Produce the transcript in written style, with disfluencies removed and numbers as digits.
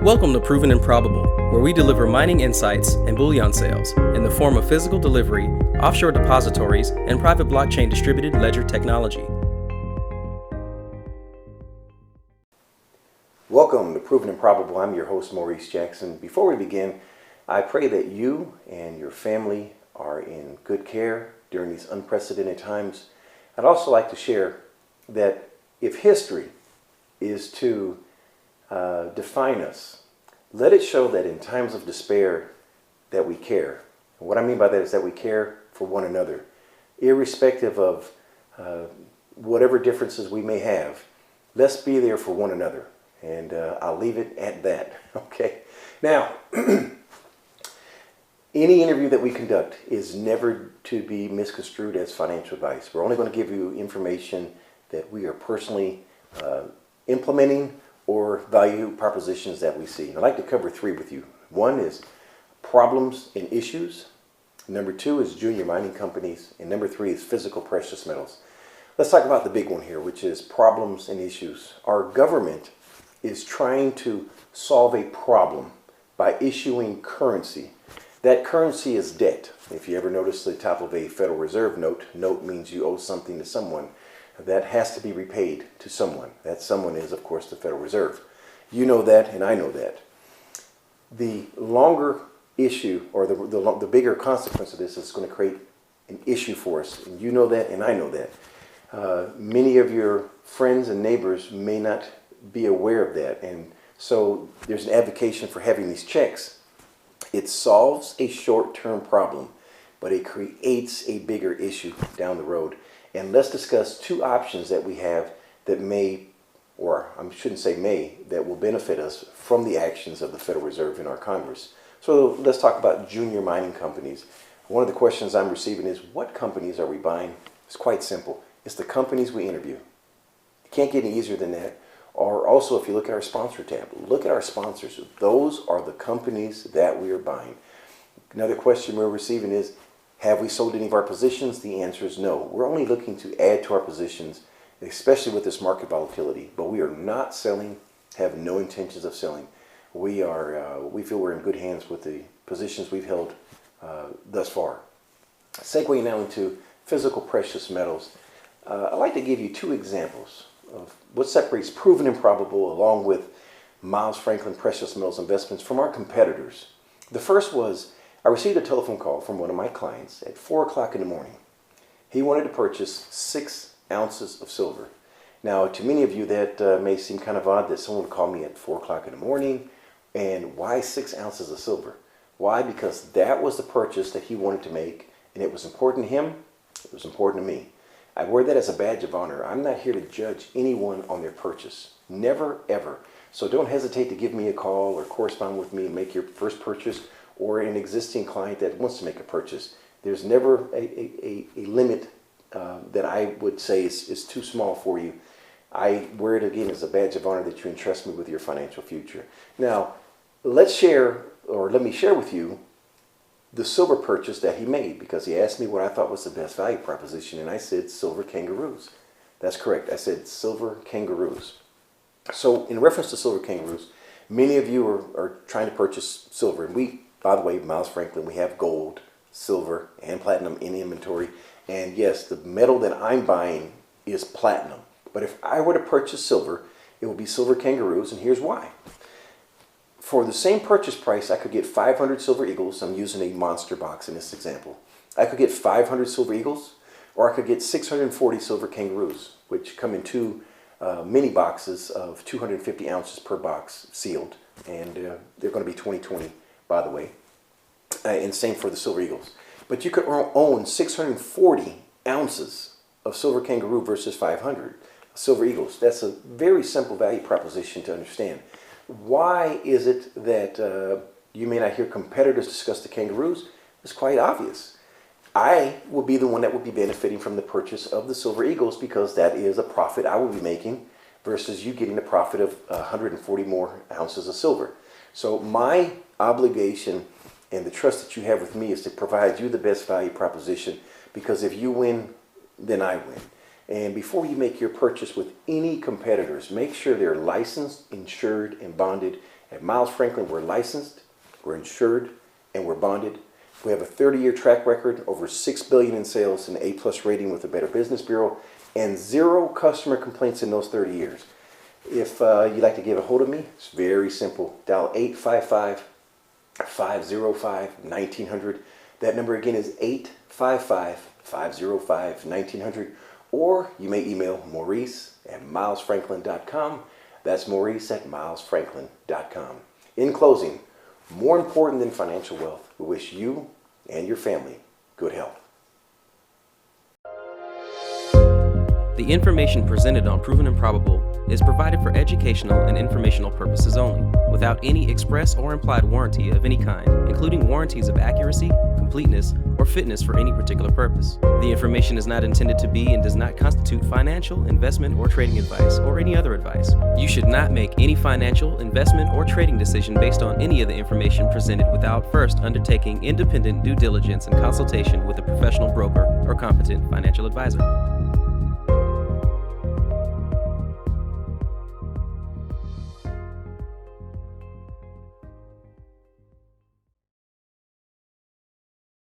Welcome to Proven and Probable, where we deliver mining insights and bullion sales in the form of physical delivery, offshore depositories, and private blockchain distributed ledger technology. Welcome to Proven and Probable. I'm your host, Maurice Jackson. Before we begin, I pray that you and your family are in good care during these unprecedented times. I'd also like to share that if history is to define us, let it show that in times of despair that we care. And what I mean by that is that we care for one another, irrespective of whatever differences we may have. Let's be there for one another. And I'll leave it at that. Okay. Now, any interview that we conduct is never to be misconstrued as financial advice. We're only going to give you information that we are personally implementing or value propositions that we see. I'd like to cover three with you. One is problems and issues. Number two is junior mining companies. And number three is physical precious metals. Let's talk about the big one here, which is problems and issues. Our government is trying to solve a problem by issuing currency. That currency is debt. If you ever notice the top of a Federal Reserve note, note means you owe something to someone. That has to be repaid to someone. That someone is, of course, the Federal Reserve. You know that, and I know that. The longer issue, or the bigger consequence of this is going to create an issue for us. And you know that, and I know that. Many of your friends and neighbors may not be aware of that. And so there's an advocacy for having these checks. It solves a short-term problem, but it creates a bigger issue down the road. And let's discuss two options that we have that may, or I shouldn't say may, that will benefit us from the actions of the Federal Reserve in our Congress. So let's talk about junior mining companies. One of the questions I'm receiving is, what companies are we buying? It's quite simple. It's the companies we interview. It can't get any easier than that. Or also, if you look at our sponsor tab, look at our sponsors. Those are the companies that we are buying. Another question we're receiving is, have we sold any of our positions? The answer is no. We're only looking to add to our positions, especially with this market volatility. But we are not selling, have no intentions of selling. We feel we're in good hands with the positions we've held thus far. Segueing now into physical precious metals, I'd like to give you two examples of what separates Proven and Probable along with Miles Franklin Precious Metals Investments from our competitors. The first was, I received a telephone call from one of my clients at 4 o'clock in the morning. He wanted to purchase 6 ounces of silver. Now, to many of you that may seem kind of odd that someone would call me at 4 o'clock in the morning. And why 6 ounces of silver? Why? Because that was the purchase that he wanted to make, and it was important to him, it was important to me. I wear that as a badge of honor. I'm not here to judge anyone on their purchase. Never, ever. So don't hesitate to give me a call or correspond with me and make your first purchase, or an existing client that wants to make a purchase. There's never a limit that I would say is too small for you. I wear it again as a badge of honor that you entrust me with your financial future. Now, let me share with you the silver purchase that he made, because he asked me what I thought was the best value proposition, and I said silver kangaroos. That's correct. I said silver kangaroos. So in reference to silver kangaroos, many of you are trying to purchase silver. And we, by the way, Miles Franklin, we have gold, silver, and platinum in inventory. And yes, the metal that I'm buying is platinum. But if I were to purchase silver, it would be silver kangaroos, and here's why. For the same purchase price, I could get 500 silver eagles. I'm using a monster box in this example. I could get 500 silver eagles, or I could get 640 silver kangaroos, which come in two mini boxes of 250 ounces per box sealed. And they're going to be 2020, by the way. And same for the silver eagles. But you could own 640 ounces of silver kangaroo versus 500 silver eagles. That's a very simple value proposition to understand. Why is it that you may not hear competitors discuss the kangaroos? It's quite obvious. I will be the one that will be benefiting from the purchase of the silver eagles, because that is a profit I will be making versus you getting the profit of 140 more ounces of silver. So my obligation and the trust that you have with me is to provide you the best value proposition, because if you win, then I win. And before you make your purchase with any competitors, make sure they're licensed, insured, and bonded, At Miles Franklin, we're licensed, we're insured, and we're bonded. We have a 30-year track record, over $6 billion in sales, an A+ rating with the Better Business Bureau, and 0 customer complaints in those 30 years. If you'd like to get a hold of me, it's very simple. Dial 855-505-1900. That number again is 855-505-1900. Or you may email Maurice at milesfranklin.com. That's Maurice at milesfranklin.com. In closing, more important than financial wealth, we wish you and your family good health. The information presented on Proven and Probable is provided for educational and informational purposes only, without any express or implied warranty of any kind, including warranties of accuracy, completeness, or fitness for any particular purpose. The information is not intended to be and does not constitute financial, investment, or trading advice, or any other advice. You should not make any financial, investment, or trading decision based on any of the information presented without first undertaking independent due diligence and consultation with a professional broker or competent financial advisor.